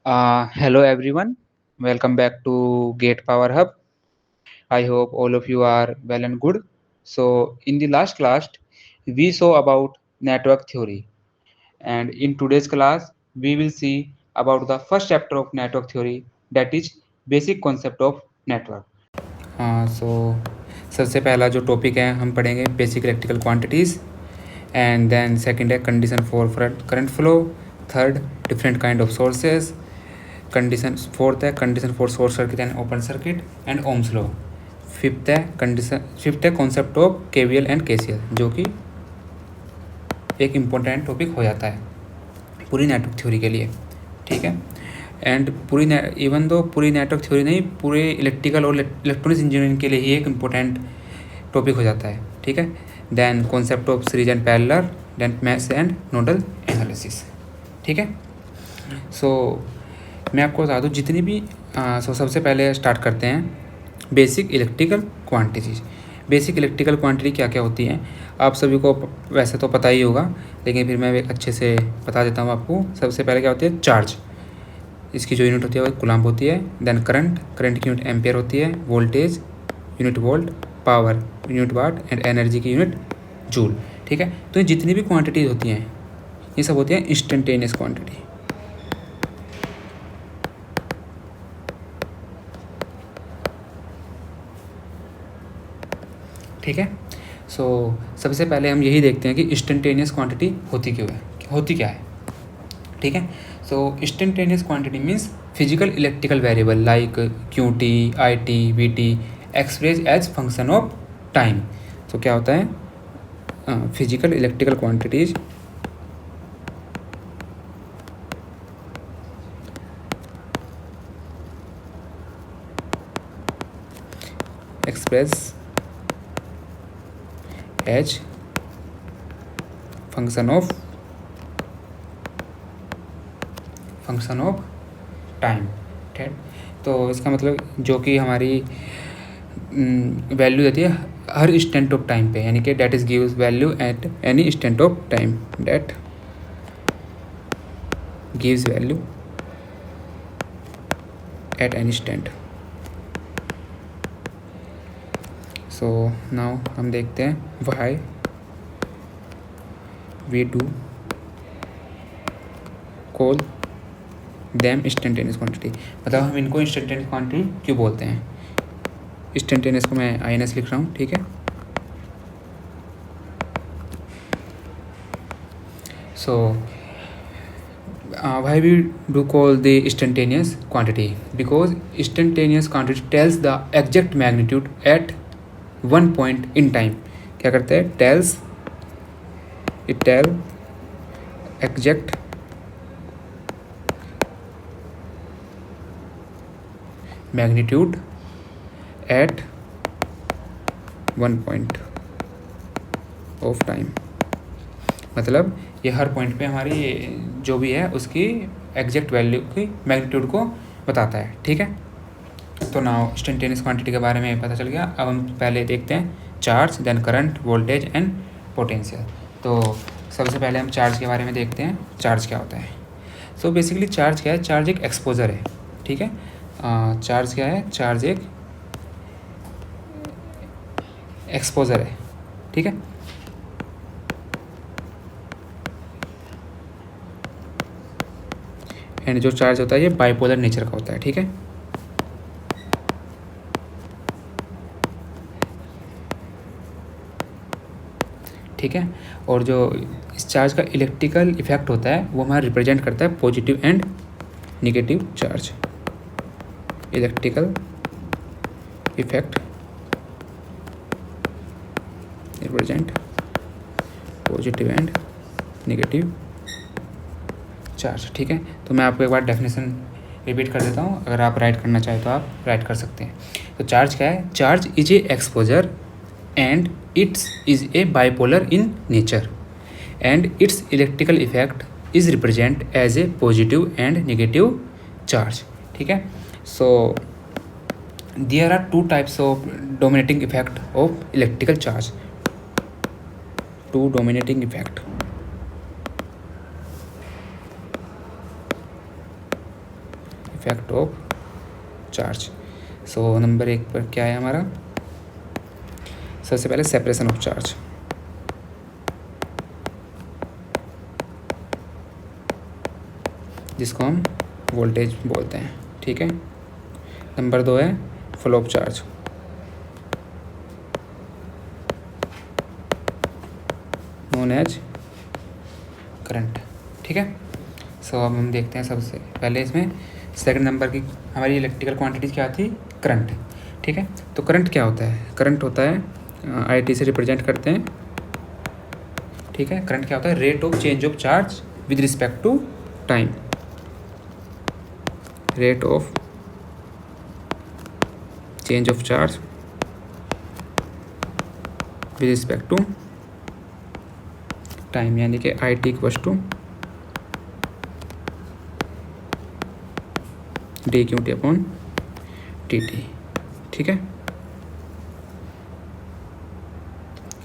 Hello everyone, welcome back to Gate Power Hub. I hope all of you are well and good. So, in the last class, we saw about network theory, and in today's class, we will see about the first chapter of network theory, that is basic concept of network. सो सबसे पहला जो topic है हम पढ़ेंगे basic electrical quantities and then second है condition for current flow, third different kind of sources, condition fourth है condition for short circuit and open circuit and Ohm's law, fifth है concept of KVL and KCL, जो कि एक important topic हो जाता है पूरी नेटवर्क थ्योरी के लिए. ठीक है. एंड इवन दो पूरी नेटवर्क थ्योरी नहीं, पूरे इलेक्ट्रिकल और इलेक्ट्रॉनिक्स इंजीनियरिंग के लिए ही एक इम्पोर्टेंट टॉपिक हो जाता है. ठीक है. Then concept of series and parallel, then mesh and nodal analysis. ठीक है. सो मैं आपको बता दूँ जितनी भी सबसे पहले स्टार्ट करते हैं basic electrical quantities. Basic electrical quantity क्या क्या होती हैं आप सभी को वैसे तो पता ही होगा, लेकिन फिर मैं एक अच्छे से बता देता हूँ आपको. सबसे पहले क्या होती है, चार्ज. इसकी जो यूनिट होती है वो कूलम्ब होती है. देन करंट की यूनिट एम्पियर होती है. Voltage unit volt, power unit watt and energy की यूनिट जूल. ठीक है. तो ये जितनी भी क्वांटिटीज होती हैं ये सब होती हैं इंस्टेंटेनियस क्वांटिटी. ठीक है. सो सबसे पहले हम यही देखते हैं कि इंस्टेंटेनियस क्वांटिटी होती क्यों है, होती क्या है. ठीक है. So instantaneous quantity means physical electrical variable like Q T, I T, V T express as function of time. तो क्या होता है, physical electrical quantities express as function of time. ठीक. तो इसका मतलब जो कि हमारी वैल्यू देती है हर इंस्टेंट ऑफ टाइम पे, यानी कि that is gives value at any instant of time, that gives value at any instant. So now हम देखते हैं why we do call them instantaneous quantity. मतलब हम इनको इंस्टेंटेनियस क्वांटिटी क्यों बोलते हैं. इंस्टेंटेनियस को मैं आई एन एस लिख रहा हूँ. ठीक है. सो why we do call the instantaneous quantity, because instantaneous quantity tells the exact magnitude at one point in time. क्या करते हैं, tell exact magnitude at one point of time. मतलब ये हर पॉइंट पे हमारी जो भी है उसकी एग्जैक्ट वैल्यू की मैग्नीट्यूड को बताता है. ठीक है. तो नाउ इंस्टेंटेनियस क्वांटिटी के बारे में पता चल गया. अब हम पहले देखते हैं charge, then current, voltage and potential. तो सबसे पहले हम चार्ज के बारे में देखते हैं. चार्ज क्या होता है. सो बेसिकली चार्ज क्या है, चार्ज एक एक्सपोजर है. ठीक है. चार्ज क्या है, चार्ज एक एक्सपोजर है. ठीक है. एंड जो चार्ज होता है ये बाइपोलर नेचर का होता है. ठीक है. ठीक है. और जो इस चार्ज का इलेक्ट्रिकल इफेक्ट होता है वो हमारा रिप्रेजेंट करता है positive and negative charge. Electrical effect represent positive and negative charge. ठीक है. तो मैं आपको एक बार डेफिनेशन रिपीट कर देता हूँ, अगर आप राइट करना चाहें तो आप राइट कर सकते हैं. तो चार्ज क्या है, charge is a exposure and its is a bipolar in nature and its electrical effect is represent as a positive and negative charge. ठीक है. So there are two types of dominating effect of electrical charge. Two dominating effect. Effect of charge. So number 1 पर क्या है हमारा, सबसे पहले separation of charge. जिसको हम वोल्टेज बोलते हैं, ठीक है। नंबर 2 है flow of charge. Known as current, ठीक है। सो अब हम देखते हैं सबसे पहले इसमें सेकंड नंबर की हमारी इलेक्ट्रिकल क्वांटिटीज क्या थी, करंट, ठीक है। तो करंट क्या होता है, करंट होता है IT से रिप्रेजेंट करते हैं, ठीक है। करंट क्या होता है, rate of change of charge with respect to time, rate of change of charge with respect to time, यानी कि IT equals to dQt upon dt, ठीक है।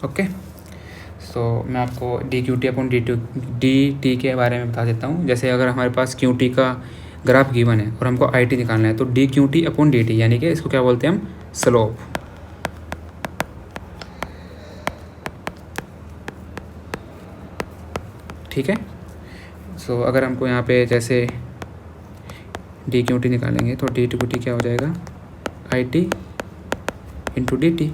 ओके, सो मैं आपको dQt अपॉन dt के बारे में बता देता हूँ। जैसे अगर हमारे पास QT का ग्राफ गिवन है और हमको IT निकालना है, तो dQt अपॉन dt यानी कि इसको क्या बोलते हैं हम, स्लोप, ठीक है। सो अगर हमको यहाँ पे जैसे dQt निकालेंगे तो dQt क्या हो जाएगा, IT इंटू dt,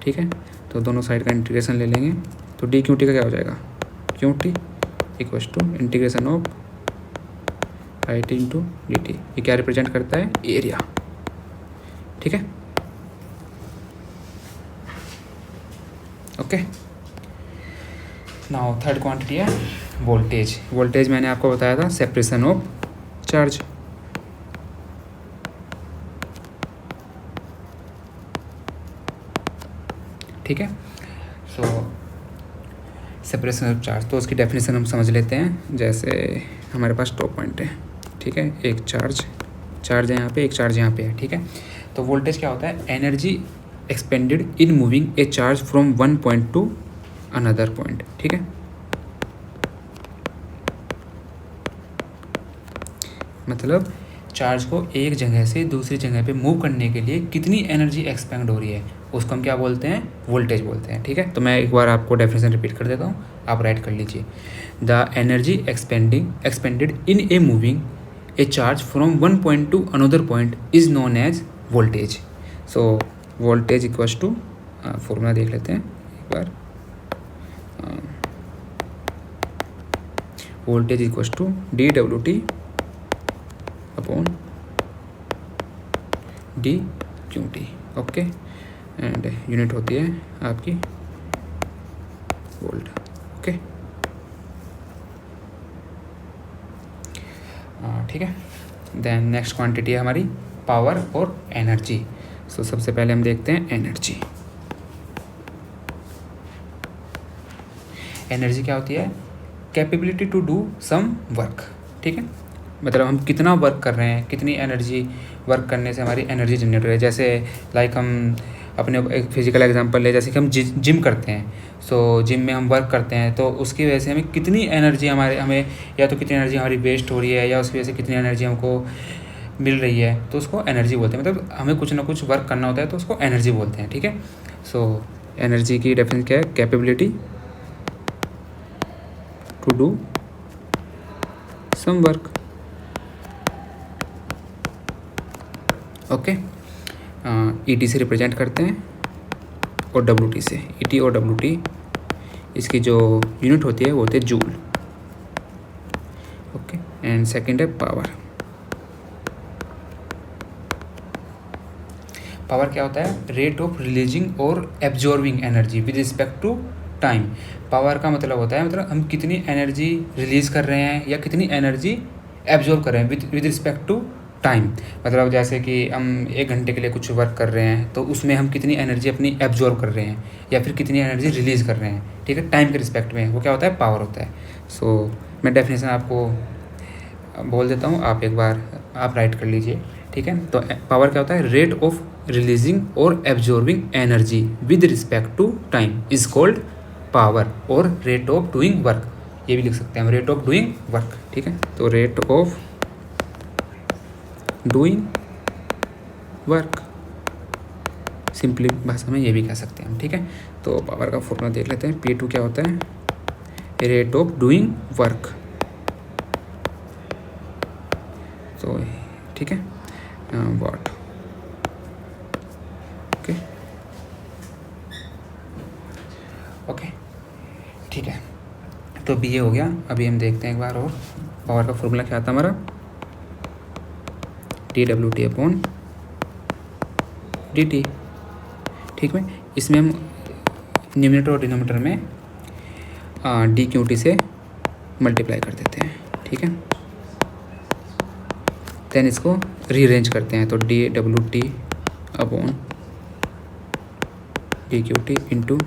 ठीक है। तो दोनों साइड का इंटीग्रेशन ले लेंगे तो dQt का क्या हो जाएगा, QT equals to integration of IT into dt। ये क्या रिप्रेजेंट करता है, एरिया, ठीक है। ओके, नाउ थर्ड क्वांटिटी है वोल्टेज। वोल्टेज मैंने आपको बताया था सेपरेशन ऑफ चार्ज, ठीक है। सो सेपरेशन ऑफ चार्ज, तो उसकी डेफिनेशन हम समझ लेते हैं। जैसे हमारे पास टॉप पॉइंट है, ठीक है, एक चार्ज है यहाँ पे, एक चार्ज यहाँ पे है, ठीक है। तो वोल्टेज क्या होता है, energy expended in moving a charge from one point to another point, ठीक है। मतलब चार्ज को एक जगह से दूसरी जगह पे मूव करने के लिए कितनी एनर्जी एक्सपेंड हो रही है, उसको हम क्या बोलते हैं, वोल्टेज बोलते हैं, ठीक है। तो मैं एक बार आपको डेफिनेशन रिपीट कर देता हूँ, आप राइट कर लीजिए। The energy expended in a moving a charge from one point to another point is known as voltage. So voltage equals to, formula देख लेते हैं एक बार, voltage equals to dWt upon dQt, okay. And unit होती है आपकी volt, okay, ठीक है। देन नेक्स्ट क्वांटिटी है हमारी पावर और एनर्जी। सो सबसे पहले हम देखते हैं एनर्जी। एनर्जी क्या होती है, capability to do some work, ठीक है। मतलब हम कितना वर्क कर रहे हैं, कितनी एनर्जी वर्क करने से हमारी एनर्जी जनरेट हो रही है। जैसे लाइक हम अपने एक फिजिकल एग्जांपल ले, जैसे कि हम जिम करते हैं, सो जिम में हम वर्क करते हैं, तो उसकी वजह से हमें कितनी एनर्जी हमें या तो कितनी एनर्जी हमारी वेस्ट हो रही है या उसकी वजह से कितनी एनर्जी हमको मिल रही है, तो उसको एनर्जी बोलते हैं। मतलब हमें कुछ ना कुछ वर्क करना होता है तो उसको एनर्जी बोलते हैं, ठीक है। सो एनर्जी की डेफिनेशन क्या है, capability to do some work, okay. ET से रिप्रेजेंट करते हैं और WT से, ET और WT इसकी जो यूनिट होती है वो होती है जूल, ओके। एंड सेकंड है पावर। पावर क्या होता है, रेट ऑफ रिलीजिंग और absorbing energy with respect to time. Power का मतलब होता है, मतलब हम कितनी एनर्जी रिलीज़ कर रहे हैं या कितनी एनर्जी एब्जॉर्ब कर रहे हैं विद रिस्पेक्ट टू टाइम। मतलब जैसे कि हम 1 घंटे के लिए कुछ वर्क कर रहे हैं तो उसमें हम कितनी एनर्जी अपनी एब्जॉर्ब कर रहे हैं या फिर कितनी एनर्जी रिलीज़ कर रहे हैं, ठीक है, टाइम के रिस्पेक्ट में, वो क्या होता है, पावर होता है। सो मैं डेफिनेशन आपको बोल देता हूँ, आप एक बार आप राइट कर लीजिए, ठीक है। तो पावर क्या होता है, रेट ऑफ रिलीजिंग और absorbing energy with respect to time is called power, और रेट ऑफ डूइंग वर्क, ये भी लिख सकते हैं हम, रेट ऑफ डूइंग वर्क, ठीक है। तो rate of doing work, simply भाषा में ये भी कह सकते हैं हम, ठीक है। तो पावर का फॉर्मूला देख लेते हैं। P2 क्या होता है, रेट ऑफ डूइंग वर्क, तो ठीक है, वाट, ओके ओके, ठीक है। तो अभी ये हो गया। अभी हम देखते हैं एक बार और, पावर का फॉर्मूला क्या था हमारा, dWt अपॉन dt, ठीक है। इसमें हम न्यूमरेटर और डिनोमिनेटर में dQt से मल्टीप्लाई कर देते हैं, ठीक है। देन इसको रीअरेंज करते हैं, तो dWt upon dQt into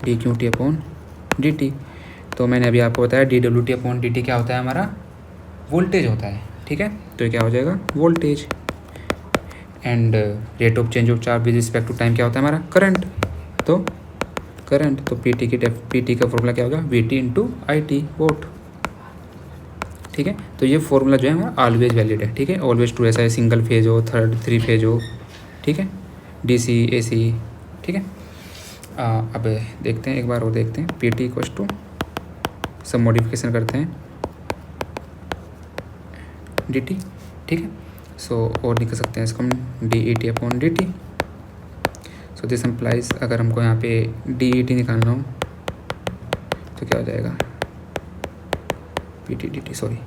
dQt upon dt। तो मैंने अभी आपको बताया dWt अपॉन dt क्या होता है, हमारा वोल्टेज होता है, ठीक है। तो ये क्या हो जाएगा, voltage. And rate of change of charge with respect to time क्या होता है हमारा, करंट। तो करंट, तो PT का फॉर्मूला क्या होगा, VT इंटू IT, वोट, ठीक है। तो ये फॉर्मूला जो है हमारा ऑलवेज वैलिड है, ठीक है। ऑलवेज ट्रू, ऐसा है सिंगल फेज हो, थ्री फेज हो, ठीक है, DC AC, ठीक है। अब देखते हैं एक बार और देखते हैं, PT इक्वल्स टू, सब मॉडिफिकेशन करते हैं, DT, ठीक है। सो और लिख सकते हैं इसको हम DET upon DT। So this implies, अगर हमको यहाँ पे DET निकालना हो तो क्या हो जाएगा, PT DT, सॉरी,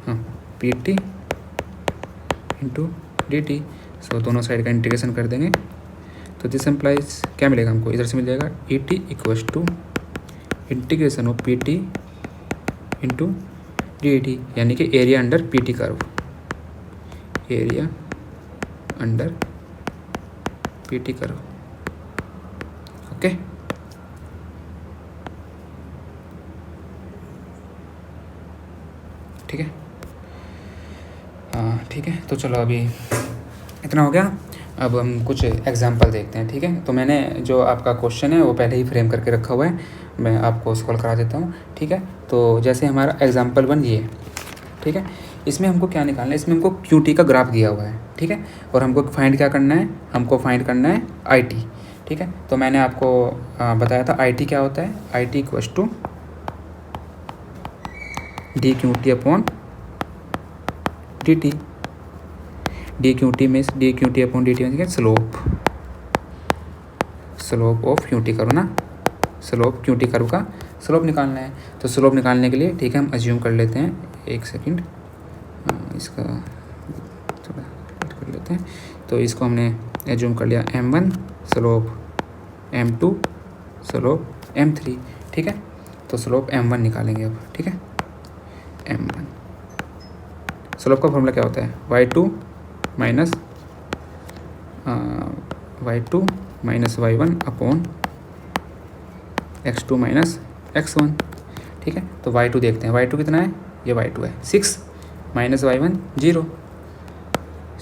हाँ, PT इंटू DT। सो दोनों साइड का इंटीग्रेशन कर देंगे, तो दिस एम्प्लाइज क्या मिलेगा हमको, इधर से मिल जाएगा ET equals to integration of PT into DET, यानी कि area under PT curve, area under PT curve, okay. ठीक है, हाँ ठीक है। तो चलो अभी इतना हो गया। अब हम कुछ एग्जांपल देखते हैं, ठीक है। तो मैंने जो आपका क्वेश्चन है वो पहले ही फ्रेम करके रखा हुआ है, मैं आपको सॉल्व करा देता हूँ, ठीक है। तो जैसे हमारा एग्जांपल 1 ये है, ठीक है। इसमें हमको क्या निकालना है, इसमें हमको QT का ग्राफ दिया हुआ है, ठीक है। और हमको फाइंड क्या करना है, हमको फाइंड करना है IT, ठीक है। तो मैंने आपको बताया था IT क्या होता है, IT equals to dQt upon dt। dQt upon dt में स्लोप ऑफ QT कर्व ना, स्लोप QT कर्व का स्लोप निकालना है। तो स्लोप निकालने के लिए, ठीक है, हम अज्यूम कर लेते हैं, एक सेकंड, इसका थोड़ा कर लेते हैं। तो इसको हमने अज्यूम कर लिया M1 slope, M2 slope, M3, ठीक है। तो स्लोप M1 निकालेंगे अब, ठीक है। M1 स्लोप का फॉर्मूला क्या होता है, y2 minus y1 upon x2 minus x1, ठीक है। तो y2 देखते हैं, y2 कितना है, ये y2 है 6 minus y1 0,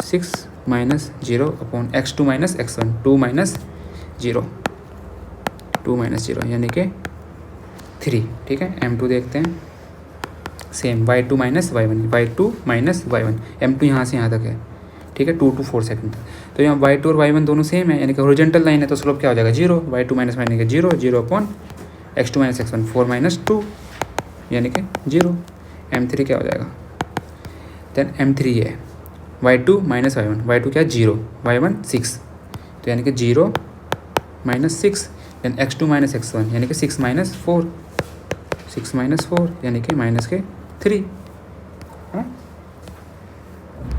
6 minus 0 upon x2 minus x1, 2 minus 0 यानी कि 3, ठीक है। M2 देखते हैं, same y2 minus y1, M2 यहाँ से यहाँ तक है, ठीक है, 2 to 4 सेकंड तक। तो यहाँ y2 और y1 दोनों सेम है, यानी कि हॉरिजॉन्टल लाइन है, तो स्लोप क्या हो जाएगा 0, y2 माइनस यानी कि 0 upon x2 minus x1, 4 minus 2 यानी कि 0। M3 क्या हो जाएगा, देन M3 ये है y2 माइनस y1 क्या है 0, y1 6, तो यानी कि 0 minus 6, then x2 minus x1 यानी कि 6 माइनस 4 यानी कि माइनस के 3, हाँ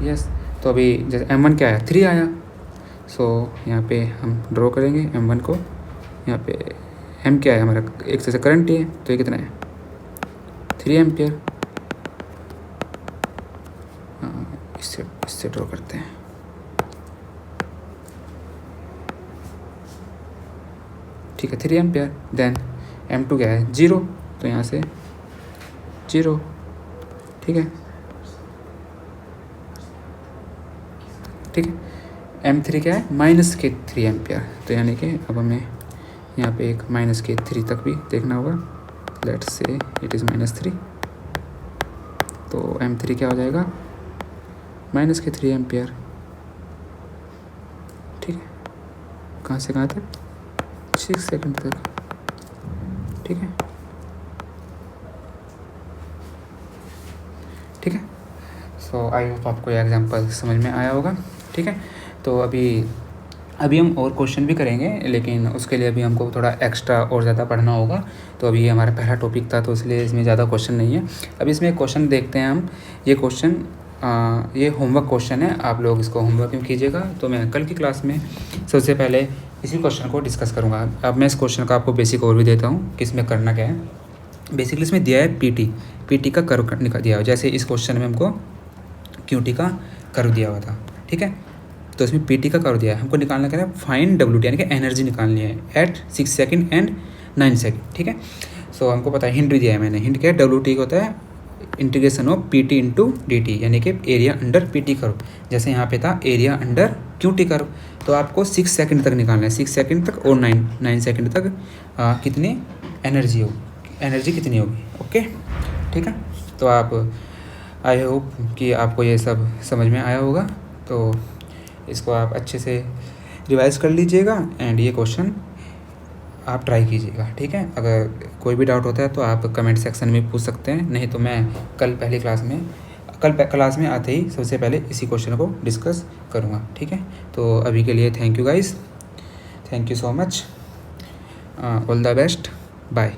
यस। तो अभी जैसे M1 क्या आया, 3 आया। सो यहाँ पे हम ड्रॉ करेंगे M1 को, यहाँ पे M क्या है हमारा, एक से करंट है, तो ये कितना है 3 एम्पियर। इससे ड्रॉ करते हैं, ठीक है 3 एम्पियर। देन M2 क्या है 0, तो यहाँ से 0, ठीक है, ठीक है। M3 क्या है माइनस के 3 एम्पियर, तो यानी कि अब हमें यहाँ पे एक माइनस के 3 तक भी देखना होगा, लेट्स से इट इज़ -3, तो M3 क्या हो जाएगा, -3 एम्पियर। ठीक है, कहाँ से कहाँ तक, 6 सेकंड तक। ठीक है, ठीक है। सो आई होप आपको ये एग्जांपल समझ में आया होगा। ठीक है, तो अभी हम और क्वेश्चन भी करेंगे, लेकिन उसके लिए अभी हमको थोड़ा एक्स्ट्रा और ज़्यादा पढ़ना होगा। तो अभी ये हमारा पहला टॉपिक था, तो इसलिए इसमें ज़्यादा क्वेश्चन नहीं है। अभी इसमें एक क्वेश्चन देखते हैं हम। ये क्वेश्चन ये होमवर्क क्वेश्चन है, आप लोग इसको होमवर्क में कीजिएगा। तो मैं कल की क्लास में सबसे पहले इसी क्वेश्चन को डिस्कस करूँगा। अब मैं इस क्वेश्चन का आपको बेसिक ओवरव्यू देता हूँ कि इसमें करना क्या है। बेसिकली इसमें दिया है पीटी का कर्व दिया हुआ, जैसे इस क्वेश्चन में हमको क्यूटी का कर्व दिया हुआ था। ठीक है, तो इसमें पीटी का कर्व दिया है, हमको निकालना क्या है, फाइंड डब्ल्यूटी यानी कि एनर्जी निकालनी है एट 6 सेकंड एंड 9 सेकंड। ठीक है, सो हमको पता है, हिंट भी दिया है मैंने। हिंट क्या है, डब्ल्यूटी होता है integration of PT into D यानी कि एरिया अंडर पीटी कर्व। जैसे यहाँ पे था एरिया अंडर क्यूटी कर्व, तो आपको 6 सेकंड तक निकालना है, 6 सेकंड तक और 9 सेकंड तक कितनी एनर्जी कितनी होगी। ओके, ठीक है। तो आप आई होप कि आपको ये सब समझ में आया होगा। तो इसको आप अच्छे से रिवाइज कर लीजिएगा एंड ये क्वेश्चन आप ट्राई कीजिएगा। ठीक है, अगर कोई भी डाउट होता है तो आप कमेंट सेक्शन में पूछ सकते हैं, नहीं तो मैं कल क्लास में आते ही सबसे पहले इसी क्वेश्चन को डिस्कस करूँगा। ठीक है, तो अभी के लिए thank you guys, thank you so much, all the best, bye.